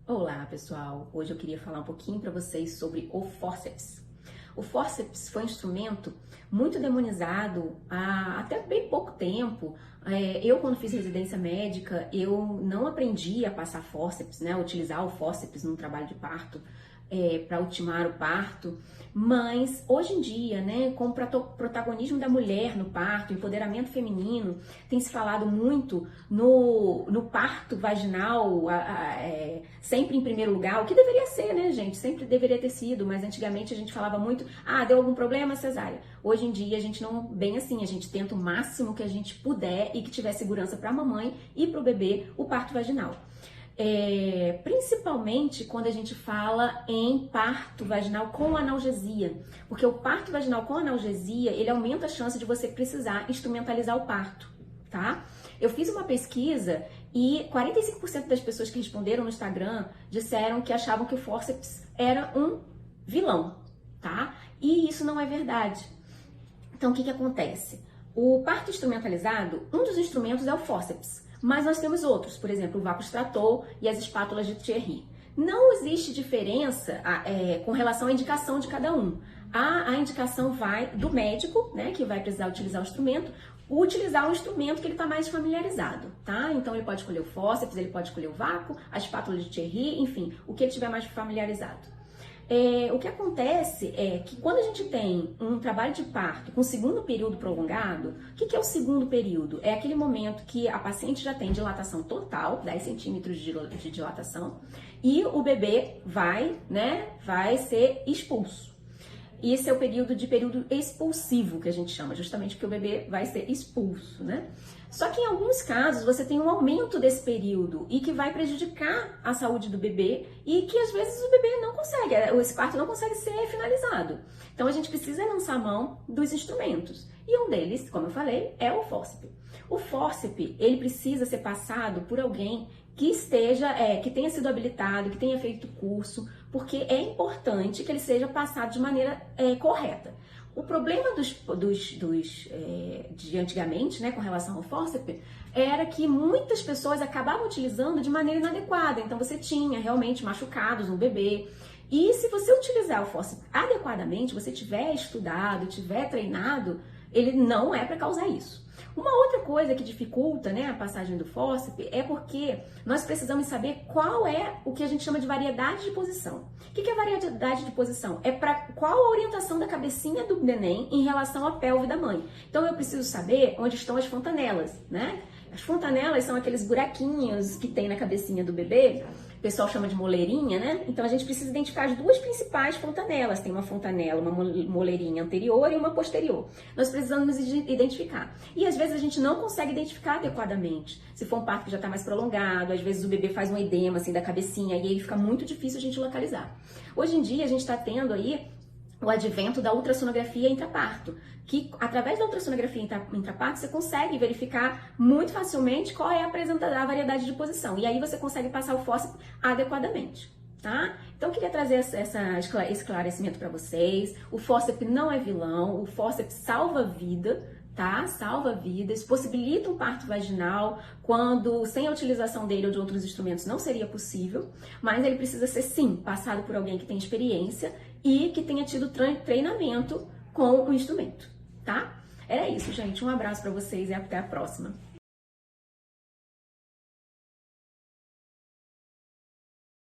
Olá, pessoal! Hoje eu queria falar um pouquinho para vocês sobre o fórceps. O fórceps foi um instrumento muito demonizado há até bem pouco tempo. Eu, quando fiz residência médica, eu não aprendi a passar fórceps, né? A utilizar o fórceps no trabalho de parto, para ultimar o parto, mas hoje em dia, né, com o protagonismo da mulher no parto, empoderamento feminino, tem se falado muito no parto vaginal, sempre em primeiro lugar, o que deveria ser, né, gente? Sempre deveria ter sido, mas antigamente a gente falava muito, deu algum problema, cesárea. Hoje em dia a gente não, bem assim, a gente tenta o máximo que a gente puder e que tiver segurança para a mamãe e para o bebê, o parto vaginal. Principalmente quando a gente fala em parto vaginal com analgesia, porque o parto vaginal com analgesia, ele aumenta a chance de você precisar instrumentalizar o parto, tá? Eu fiz uma pesquisa e 45% das pessoas que responderam no Instagram disseram que achavam que o fórceps era um vilão, tá? E isso não é verdade. Então, o que acontece? O parto instrumentalizado, um dos instrumentos é o fórceps. Mas nós temos outros, por exemplo, o vácuo extrator e as espátulas de Thierry. Não existe diferença com relação à indicação de cada um. A indicação vai do médico, né, que vai precisar utilizar o instrumento que ele está mais familiarizado, tá? Então ele pode escolher o fórceps, ele pode escolher o vácuo, a espátula de Thierry, enfim, o que ele tiver mais familiarizado. O que acontece é que quando a gente tem um trabalho de parto com segundo período prolongado, o que é o segundo período? É aquele momento que a paciente já tem dilatação total, 10 centímetros de dilatação, e o bebê vai ser expulso. E esse é o período expulsivo que a gente chama, justamente porque o bebê vai ser expulso, né? Só que em alguns casos você tem um aumento desse período e que vai prejudicar a saúde do bebê e que às vezes o bebê não consegue, esse parto não consegue ser finalizado. Então a gente precisa lançar mão dos instrumentos. E um deles, como eu falei, é o fórceps. O fórceps, ele precisa ser passado por alguém que que tenha sido habilitado, que tenha feito curso, porque é importante que ele seja passado de maneira correta. O problema de antigamente, né, com relação ao fórceps, era que muitas pessoas acabavam utilizando de maneira inadequada. Então você tinha realmente machucados no bebê. E se você utilizar o fórceps adequadamente, você tiver estudado, tiver treinado, ele não é para causar isso. Uma outra coisa que dificulta, né, a passagem do fórceps é porque nós precisamos saber qual é o que a gente chama de variedade de posição. O que é variedade de posição? É para qual a orientação da cabecinha do neném em relação à pelve da mãe. Então eu preciso saber onde estão as fontanelas, né? As fontanelas são aqueles buraquinhos que tem na cabecinha do bebê, o pessoal chama de moleirinha, né? Então a gente precisa identificar as duas principais fontanelas. Tem uma fontanela, uma moleirinha anterior e uma posterior. Nós precisamos identificar. E às vezes a gente não consegue identificar adequadamente. Se for um parto que já está mais prolongado, às vezes o bebê faz um edema assim da cabecinha e aí fica muito difícil a gente localizar. Hoje em dia a gente está tendo aí o advento da ultrassonografia intraparto, que através da ultrassonografia intraparto você consegue verificar muito facilmente qual é a variedade de posição, e aí você consegue passar o fórceps adequadamente, tá? Então eu queria trazer esse esclarecimento para vocês. O fórceps não é vilão, o fórceps salva vida, tá? Salva vidas, possibilita um parto vaginal quando sem a utilização dele ou de outros instrumentos não seria possível, mas ele precisa ser sim passado por alguém que tem experiência e que tenha tido treinamento com o instrumento, tá? Era isso, gente. Um abraço para vocês e até a próxima.